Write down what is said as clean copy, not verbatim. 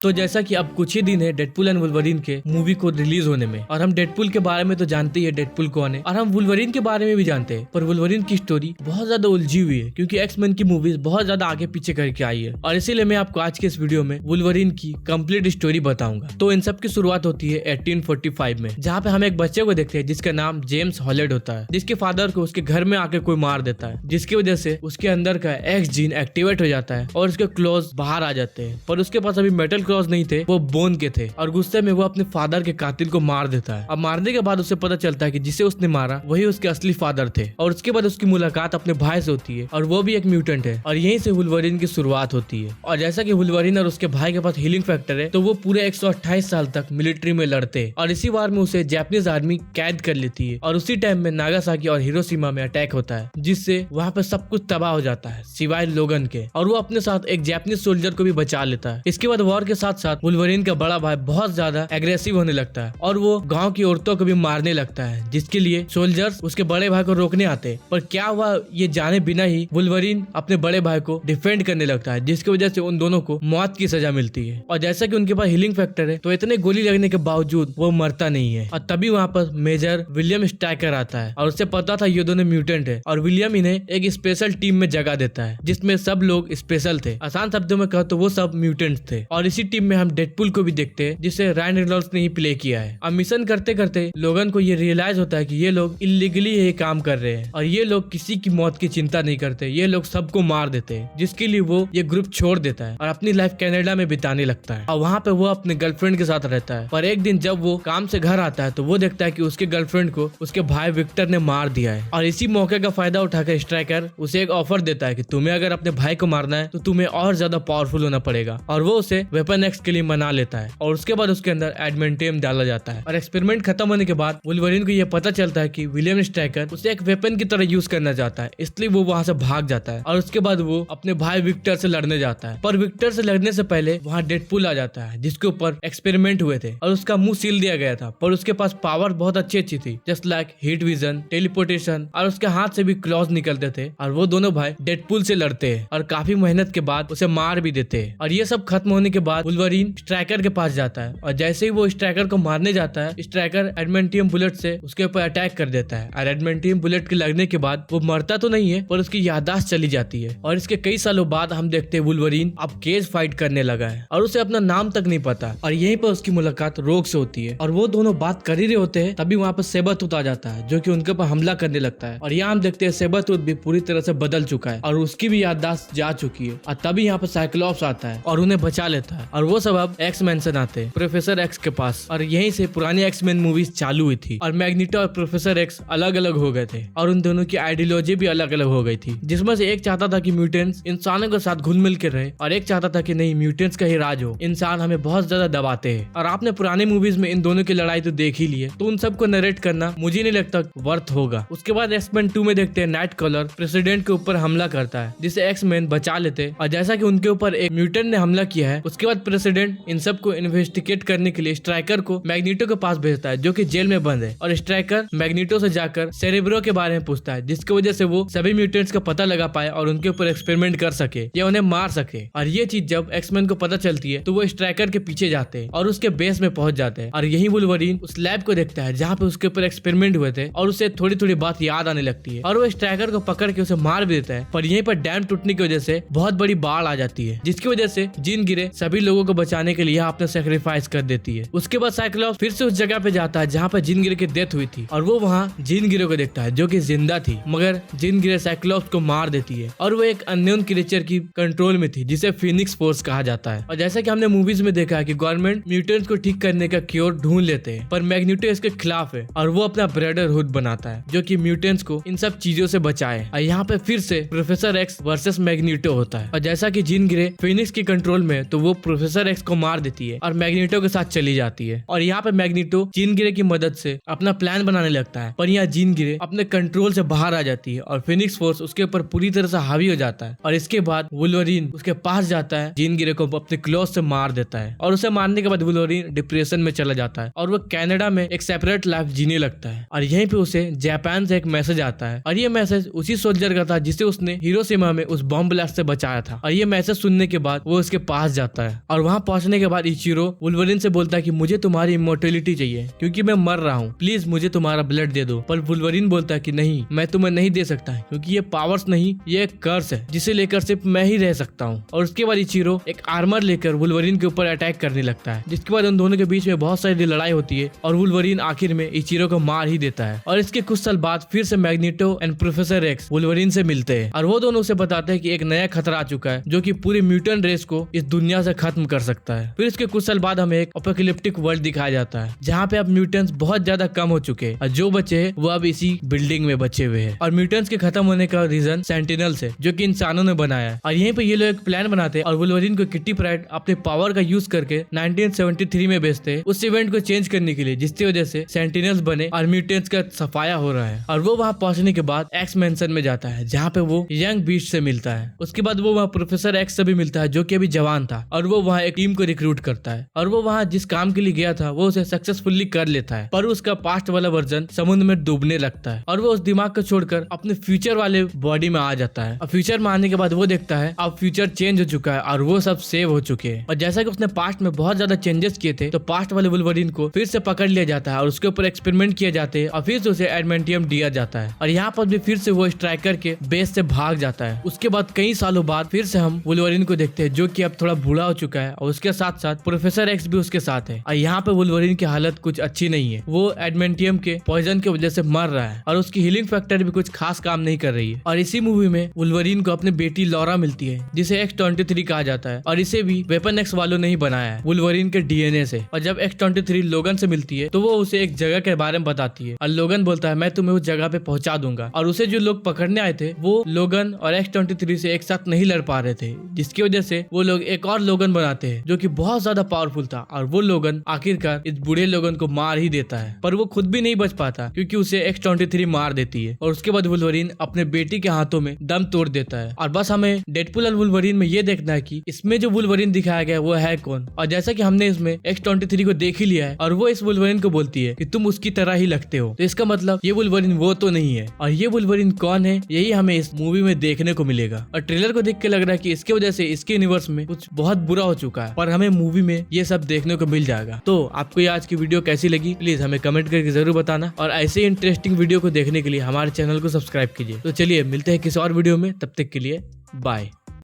तो जैसा कि अब कुछ ही दिन है डेडपुल एंड वुल्वरीन के मूवी को रिलीज होने में, और हम डेडपुल के बारे में तो जानते ही है डेडपुल कौन है, और हम वुल्वरीन के बारे में भी जानते हैं। पर वुल्वरीन की स्टोरी बहुत ज्यादा उलझी हुई है क्योंकि एक्स-मैन की मूवीज बहुत ज्यादा आगे पीछे करके आई है, और इसीलिए मैं आपको आज के इस वीडियो में वुल्वरीन की कंप्लीट स्टोरी बताऊंगा। तो इन सब की शुरुआत होती है 1845 में, जहाँ पे हम एक बच्चे को देखते हैं जिसका नाम जेम्स हॉलेड होता है, जिसके फादर को उसके घर में आके कोई मार देता है, जिसकी वजह से उसके अंदर का एक्स जीन एक्टिवेट हो जाता है और उसके क्लॉज बाहर आ जाते हैं। पर उसके पास अभी मेटल क्लॉज नहीं थे, वो बोन के थे, और गुस्से में वो अपने फादर के कातिल को मार देता है। अब मारने के बाद उसे पता चलता है कि जिसे उसने मारा वही उसके असली फादर थे, और उसके बाद उसकी मुलाकात अपने भाई से होती है, और वो भी एक म्यूटेंट है, और यहीं से वुल्वरीन की शुरुआत होती है। और जैसा कि वुल्वरीन और उसके भाई के पास हीलिंग फैक्टर है, तो वो पूरे 128 साल तक मिलिट्री में लड़ते, और इसी बार में उसे जापानीज आर्मी कैद कर लेती है, और उसी टाइम में नागासाकी और हिरोशिमा में अटैक होता है, जिससे वहाँ पे सब कुछ तबाह हो जाता है सिवाय लोगन के, और वो अपने साथ एक जापानीज सोल्जर को भी बचा लेता है। इसके बाद वॉर के साथ साथ वुल्वरीन का बड़ा भाई बहुत ज्यादा एग्रेसिव होने लगता है, और वो गांव की औरतों को भी मारने लगता है, जिसके लिए सोल्जर्स उसके बड़े भाई को रोकने आते। पर क्या हुआ ये जाने बिना ही वुल्वरीन अपने बड़े भाई को डिफेंड करने लगता है, जिसकी वजह से उन दोनों को मौत की सजा मिलती है। और जैसा कि उनके पास हीलिंग फैक्टर है, तो इतने गोली लगने के बावजूद वो मरता नहीं है। और तभी वहाँ पर मेजर विलियम स्ट्राइकर आता है, और उसे पता था ये दोनों म्यूटेंट है, और विलियम इन्हें एक स्पेशल टीम में जगह देता है, जिसमें सब लोग स्पेशल थे। आसान शब्दों में कहो तो वो सब म्यूटेंट थे। और इसी टीम में हम डेडपुल को भी देखते हैं, जिसे रायन रेनॉल्ड्स ने ही प्ले किया है। अब मिशन करते करते लोगन को ये रियलाइज होता है कि ये लोग इलीगली ये काम कर रहे हैं, और ये लोग किसी की मौत की चिंता नहीं करते, ये लोग सबको मार देते हैं, जिसके लिए वो ये ग्रुप छोड़ देता है और अपनी लाइफ कनाडा में बिताने लगता है, और वहाँ पे वो अपने गर्लफ्रेंड के साथ रहता है। पर एक दिन जब वो काम से घर आता है, तो वो देखता है कि उसके गर्लफ्रेंड को उसके भाई विक्टर ने मार दिया है, और इसी मौके का फायदा उठाकर स्ट्राइकर उसे एक ऑफर देता है कि तुम्हें अगर अपने भाई को मारना है तो तुम्हें और ज्यादा पावरफुल होना पड़ेगा, और वो उसे वेपन एक्स के लिए मना लेता है। और उसके बाद उसके अंदर एडमेंटियम डाला जाता है, और एक्सपेरिमेंट खत्म होने के बाद वुल्वरीन को यह पता चलता है कि विलियम स्ट्राइकर उसे एक वेपन की तरह यूज करना चाहता है, इसलिए वो वहाँ से भाग जाता है, और उसके बाद वो अपने भाई विक्टर से लड़ने जाता है। पर विक्टर से लड़ने से पहले वहाँ डेडपुल आ जाता है, जिसके ऊपर एक्सपेरिमेंट हुए थे, और उसका मुंह सील दिया गया था, पर उसके पास पावर बहुत अच्छी थी, just like heat vision, teleportation, और उसके हाथ से भी क्लॉज निकलते थे, और वो दोनों भाई डेडपुल से लड़ते हैं, और काफी मेहनत के बाद उसे मार भी देते हैं। और ये सब खत्म होने के बाद वुल्वरीन स्ट्राइकर के पास जाता है, और जैसे ही वो स्ट्राइकर को मारने जाता है, स्ट्राइकर एडमेंटियम बुलेट से उसके ऊपर अटैक कर देता है, और एडमेंटियम बुलेट के लगने के बाद वो मरता तो नहीं है, पर उसकी याददाश्त चली जाती है। और इसके कई सालों बाद हम देखते हैं वुल्वरीन अब केज फाइट करने लगा है, और उसे अपना नाम तक नहीं पता, और यहीं पर उसकी मुलाकात रोग से होती है, और वो दोनों बात कर ही रहे होते हैं, तभी वहाँ पर सेबरटूथ आ जाता है, जो कि उनके ऊपर हमला करने लगता है। और यहाँ हम देखते हैं सेबरटूथ भी पूरी तरह से बदल चुका है, और उसकी भी याददाश्त जा चुकी है। और तभी यहाँ पर साइक्लॉप्स आता है और उन्हें बचा लेता है, और वो सब अब एक्स मैंशन आते हैं प्रोफेसर एक्स के पास, और यहीं से पुरानी एक्स-मैन मूवीज चालू हुई थी, और मैग्नीटो और प्रोफेसर एक्स अलग अलग हो गए थे, और उन दोनों की आइडियोलॉजी भी अलग अलग हो गई थी, जिसमें से एक चाहता था कि म्यूटेंट्स इंसानों के साथ घुल मिल के रहे, और एक चाहता था कि नहीं, म्यूटेंट्स का ही राज हो, इंसान हमें बहुत ज्यादा दबाते हैं। और आपने पुरानी मूवीज में इन दोनों की लड़ाई तो देख ही ली है, तो उन सबको नरेट करना मुझे नहीं लगता वर्थ होगा। उसके बाद एक्स-मैन 2 में देखते हैं नाइट कलर प्रेसिडेंट के ऊपर हमला करता है, जिसे एक्स-मैन बचा लेते, और जैसा कि उनके ऊपर एक म्यूटेंट ने हमला किया है, उसके बाद प्रेसिडेंट इन सबको इन्वेस्टिगेट करने के लिए स्ट्राइकर को मैग्नीटो के पास भेजता है, जो कि जेल में बंद है, और स्ट्राइकर मैग्नीटो से जाकर सेरेब्रो के बारे में पूछता है, जिसकी वजह से वो सभी म्यूटेंट्स का पता लगा पाए और उनके ऊपर एक्सपेरिमेंट कर सके या उन्हें मार सके। और ये चीज जब एक्स-मैन को पता चलती है, तो वो स्ट्राइकर के पीछे जाते हैं और उसके बेस में पहुंच जाते हैं, और यही वुल्वरीन उस लैब को देखता है जहाँ पे उसके ऊपर एक्सपेरिमेंट हुए थे, और उसे थोड़ी थोड़ी बात याद आने लगती है, और वो स्ट्राइकर को पकड़ के उसे मार भी देता है। पर यहीं पर डैम टूटने की वजह से बहुत बड़ी बाढ़ आ जाती है, जिसकी वजह से जीन गिरे सभी लोगों को बचाने के लिए अपना सेक्रीफाइस कर देती है। उसके बाद साइक्लॉप्स फिर से उस जगह पे जाता है जहाँ पे जीन गिरे की डेथ हुई थी, और वो वहाँ जीन गिरे को देखता है, जो कि जिंदा थी, मगर जीन गिरे साइक्लॉप्स को मार देती है, और वो एक अननोन क्रिएचर की कंट्रोल में थी, जिसे फिनिक्स फोर्स कहा जाता है। और जैसा कि हमने मूवीज में देखा है कि गवर्नमेंट म्यूटेंट्स को ठीक करने का क्योर ढूंढ लेते हैं, पर मैग्नीटो इसके खिलाफ है, और वो अपना ब्रदरहुड बनाता है, जो कि म्यूटेंट्स को इन सब चीजों से बचाए। और यहाँ पे फिर से प्रोफेसर एक्स वर्सेस मैग्नीटो होता है, और जैसा कि जीन गिरे फिनिक्स की कंट्रोल में, तो वो प्रोफेसर एक्स को मार देती है और मैग्नीटो के साथ चली जाती है। और यहाँ पे मैग्नीटो जीन गिरे की मदद से अपना प्लान बनाने लगता है, पर यहाँ जीन गिरे अपने कंट्रोल से बाहर आ जाती है, और फिनिक्स फोर्स उसके ऊपर पूरी तरह से हावी हो जाता है। और इसके बाद वुल्वरीन उसके पास जाता है, जीन गिरे को अपने क्लॉज से मार देता है, और उसे मारने के बाद वुल्वरीन डिप्रेशन में चला जाता है, और वो कनाडा में एक सेपरेट लाइफ जीने लगता है। और यहीं पे उसे जापान से एक मैसेज आता है, और ये मैसेज उसी सोल्जर का था जिसे उसने हिरोशिमा में उस बॉम्ब ब्लास्ट से बचाया था। और ये मैसेज सुनने के बाद वो उसके पास जाता है, और वहाँ पहुंचने के बाद इचिरो वुल्वरिन से बोलता है कि मुझे तुम्हारी इमोर्टेलिटी चाहिए क्योंकि मैं मर रहा हूँ, प्लीज मुझे तुम्हारा ब्लड दे दो। पर वुल्वरिन बोलता है कि नहीं, मैं तुम्हें नहीं दे सकता है क्योंकि ये पावर्स नहीं, ये एक कर्स है जिसे लेकर सिर्फ मैं ही रह सकता हूँ। और उसके बाद इचिरो एक आर्मर लेकर वुल्वरिन के ऊपर अटैक करने लगता है, जिसके बाद उन दोनों के बीच में बहुत सारी लड़ाई होती है और वुल्वरिन आखिर में इचिरो को मार ही देता है। और इसके कुछ साल बाद फिर से magneto and professor x Wolverine से मिलते हैं और वो दोनों उसे बताते हैं कि एक नया खतरा आ चुका है जो कि पूरी म्यूटेंट रेस को इस दुनिया से खत्म कर सकता है। फिर इसके कुछ साल बाद हमें एक अपोकैलिप्टिक वर्ल्ड दिखाया जाता है जहाँ पे अब म्यूटेंट्स बहुत ज्यादा कम हो चुके हैं और जो बचे हैं वो अब इसी बिल्डिंग में बचे हुए हैं। और म्यूटेंट्स के खत्म होने का रीजन सेंटिनल्स है जो कि इंसानों ने बनाया है। और यहीं पे ये लोग एक प्लान बनाते हैं और वुल्वरिन को किट्टी प्राइड अपने पावर का यूज करके 1973 में भेजते हैं उस इवेंट को चेंज करने के लिए, जिसकी वजह से सेंटिनल्स बने और म्यूटेंट्स का सफाया हो रहा है। और वो वहाँ पहुंचने के बाद एक्स मैंशन में जाता है जहाँ पे वो यंग बीस्ट से मिलता है। उसके बाद वो वहाँ प्रोफेसर एक्स से भी मिलता है जो कि अभी जवान था और वो वहाँ एक टीम को रिक्रूट करता है और वो वहाँ जिस काम के लिए गया था वो उसे सक्सेसफुली कर लेता है। पर उसका पास्ट वाला वर्जन समुद्र में डूबने लगता है और वो उस दिमाग को छोड़कर अपने फ्यूचर वाले बॉडी में आ जाता है। और फ्यूचर में आने के बाद वो देखता है अब फ्यूचर चेंज हो चुका है और वो सब सेव हो चुके हैं। और जैसा कि उसने पास्ट में बहुत ज्यादा चेंजेस किए थे तो पास्ट वाले वुल्वरिन को फिर से पकड़ लिया जाता है और उसके ऊपर एक्सपेरिमेंट किए जाते हैं और फिर से उसे एडमेंटियम दिया जाता है। और यहाँ पर भी फिर से वो स्ट्राइकर के बेस से भाग जाता है। उसके बाद कई सालों बाद फिर से हम वुल्वरिन को देखते हैं जो कि अब थोड़ा बूढ़ा हो चुका है और उसके साथ साथ प्रोफेसर एक्स भी उसके साथ है। और यहाँ पे वुल्वरिन की हालत कुछ अच्छी नहीं है, वो एडमेंटियम के पॉइजन की वजह से मर रहा है और उसकी हीलिंग फैक्टर भी कुछ खास काम नहीं कर रही है। और इसी मूवी में वुल्वरिन को अपनी बेटी लॉरा मिलती है जिसे X-23 कहा जाता है और इसे भी वेपन एक्स वालों ने ही बनाया है वुल्वरिन के डीएनए से। और जब X-23 लोगन से मिलती है तो वो उसे एक जगह के बारे में बताती है और लोगन बोलता है मैं तुम्हें उस जगह पे पहुंचा दूंगा। और उसे जो लोग पकड़ने आए थे वो लोगन और X-23 से एक साथ नहीं लड़ पा रहे थे, जिसकी वजह से वो लोग एक और लोगन बनाते हैं जो कि बहुत ज्यादा पावरफुल था और वो लोगन आखिरकार इस बूढ़े लोगन को मार ही देता है। पर वो खुद भी नहीं बच पाता क्योंकि उसे X-23 मार देती है और उसके बाद वुल्वरिन अपने बेटी के हाथों में दम तोड़ देता है। और बस हमें डेडपुल और वुल्वरिन में ये देखना है कि इसमें जो वुल्वरिन दिखाया गया वो है कौन। और जैसा कि हमने इसमें X-23 को देख ही लिया है और वो इस वुल्वरिन को बोलती है कि तुम उसकी तरह ही लगते हो, तो इसका मतलब ये वुल्वरिन वो तो नहीं है। और ये वुल्वरिन कौन है यही हमें इस मूवी में देखने को मिलेगा। और ट्रेलर को देख के लग रहा है कि इसकी वजह से इसके यूनिवर्स में कुछ बहुत बुरा हो चुका है और हमें मूवी में ये सब देखने को मिल जाएगा। तो आपको ये आज की वीडियो कैसी लगी प्लीज हमें कमेंट करके जरूर बताना और ऐसे इंटरेस्टिंग वीडियो को देखने के लिए हमारे चैनल को सब्सक्राइब कीजिए। तो चलिए मिलते हैं किसी और वीडियो में, तब तक के लिए बाय।